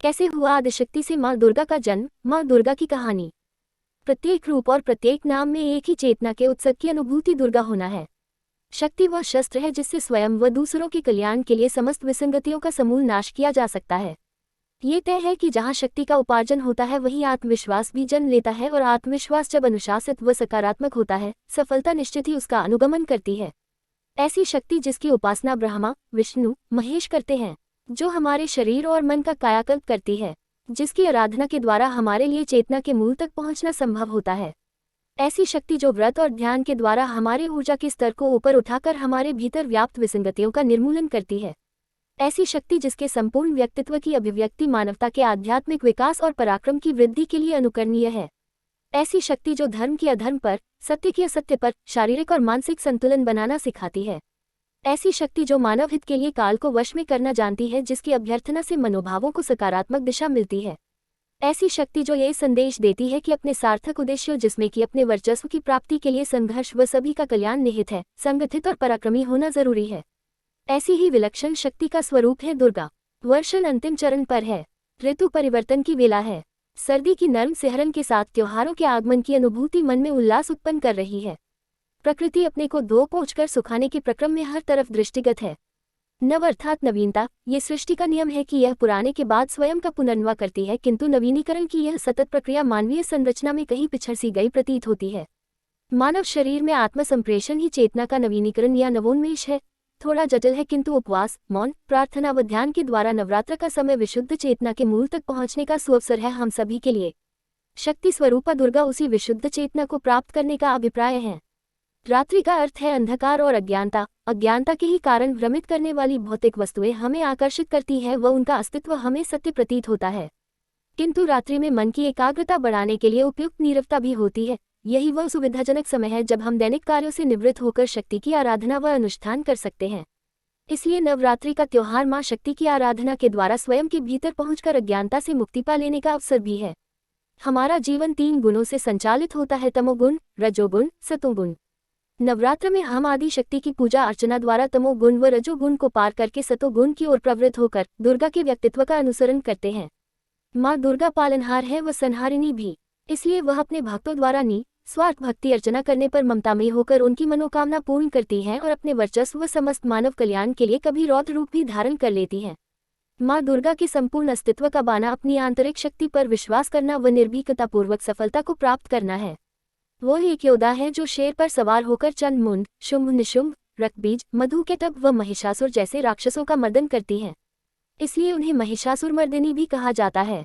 कैसे हुआ आदिशक्ति से माँ दुर्गा का जन्म? माँ दुर्गा की कहानी। प्रत्येक रूप और प्रत्येक नाम में एक ही चेतना के उत्सव की अनुभूति दुर्गा होना है। शक्ति वह शस्त्र है जिससे स्वयं व दूसरों के कल्याण के लिए समस्त विसंगतियों का समूल नाश किया जा सकता है। ये तय है कि जहाँ शक्ति का उपार्जन होता है वहीं आत्मविश्वास भी जन्म लेता है, और आत्मविश्वास जब अनुशासित व सकारात्मक होता है, सफलता निश्चित ही उसका अनुगमन करती है। ऐसी शक्ति जिसकी उपासना ब्रह्मा, विष्णु, महेश करते हैं, जो हमारे शरीर और मन का कायाकल्प करती है, जिसकी आराधना के द्वारा हमारे लिए चेतना के मूल तक पहुंचना संभव होता है। ऐसी शक्ति जो व्रत और ध्यान के द्वारा हमारे ऊर्जा के स्तर को ऊपर उठाकर हमारे भीतर व्याप्त विसंगतियों का निर्मूलन करती है। ऐसी शक्ति जिसके संपूर्ण व्यक्तित्व की अभिव्यक्ति मानवता के आध्यात्मिक विकास और पराक्रम की वृद्धि के लिए अनुकरणीय है। ऐसी शक्ति जो धर्म की अधर्म पर, सत्य की असत्य पर, शारीरिक और मानसिक संतुलन बनाना सिखाती है। ऐसी शक्ति जो मानव हित के लिए काल को वश में करना जानती है, जिसकी अभ्यर्थना से मनोभावों को सकारात्मक दिशा मिलती है। ऐसी शक्ति जो ये संदेश देती है कि अपने सार्थक उद्देश्यों, जिसमें कि अपने वर्चस्व की प्राप्ति के लिए संघर्ष व सभी का कल्याण निहित है, संगठित और पराक्रमी होना जरूरी है। ऐसी ही विलक्षण शक्ति का स्वरूप है दुर्गा। वर्षण अंतिम चरण पर है। ऋतु परिवर्तन की वेला है। सर्दी की नर्म सिहरन के साथ त्योहारों के आगमन की अनुभूति मन में उल्लास उत्पन्न कर रही है। प्रकृति अपने को धो पोंछकर सुखाने के प्रक्रम में हर तरफ दृष्टिगत है। नव अर्थात नवीनता, ये सृष्टि का नियम है कि यह पुराने के बाद स्वयं का पुनर्नवा करती है, किंतु नवीनीकरण की यह सतत प्रक्रिया मानवीय संरचना में कहीं पिछड़ सी गई प्रतीत होती है। मानव शरीर में आत्मसंप्रेषण ही चेतना का नवीनीकरण या नवोन्मेष है। थोड़ा जटिल है, किंतु उपवास, मौन, प्रार्थना व ध्यान के द्वारा नवरात्र का समय विशुद्ध चेतना के मूल तक पहुंचने का सुअवसर है हम सभी के लिए। शक्ति स्वरूपा दुर्गा उसी विशुद्ध चेतना को प्राप्त करने का अभिप्राय है। रात्रि का अर्थ है अंधकार और अज्ञानता। अज्ञानता के ही कारण भ्रमित करने वाली भौतिक वस्तुएं हमें आकर्षित करती है व उनका अस्तित्व हमें सत्य प्रतीत होता है। किंतु रात्रि में मन की एकाग्रता बढ़ाने के लिए उपयुक्त नीरवता भी होती है। यही वह सुविधाजनक समय है जब हम दैनिक कार्यों से निवृत्त होकर शक्ति की आराधना व अनुष्ठान कर सकते हैं। इसलिए नवरात्रि का त्योहार मां शक्ति की आराधना के द्वारा स्वयं के भीतर पहुंचकर अज्ञानता से मुक्ति पा लेने का अवसर भी है। हमारा जीवन 3 गुणों से संचालित होता है, तमोगुण, रजोगुण, सतोगुण। नवरात्र में हम आदि शक्ति की पूजा अर्चना द्वारा तमोगुण व रजोगुण को पार करके सतोगुण की ओर प्रवृत्त होकर दुर्गा के व्यक्तित्व का अनुसरण करते हैं। माँ दुर्गा पालनहार है व संहारिणी भी, इसलिए वह अपने भक्तों द्वारा स्वार्थ भक्ति अर्चना करने पर ममतामयी होकर उनकी मनोकामना पूर्ण करती है और अपने वर्चस्व व समस्त मानव कल्याण के लिए कभी रौद्र रूप भी धारण कर लेती है। माँ दुर्गा के संपूर्ण अस्तित्व का बाना अपनी आंतरिक शक्ति पर विश्वास करना व निर्भीकतापूर्वक सफलता को प्राप्त करना है। वो एक योद्धा है जो शेर पर सवार होकर चंडमुंड, शुंभ निशुंभ, रक्तबीज, मधुकैटभ व महिषासुर जैसे राक्षसों का मर्दन करती है। इसलिए उन्हें महिषासुरमर्दिनी भी कहा जाता है।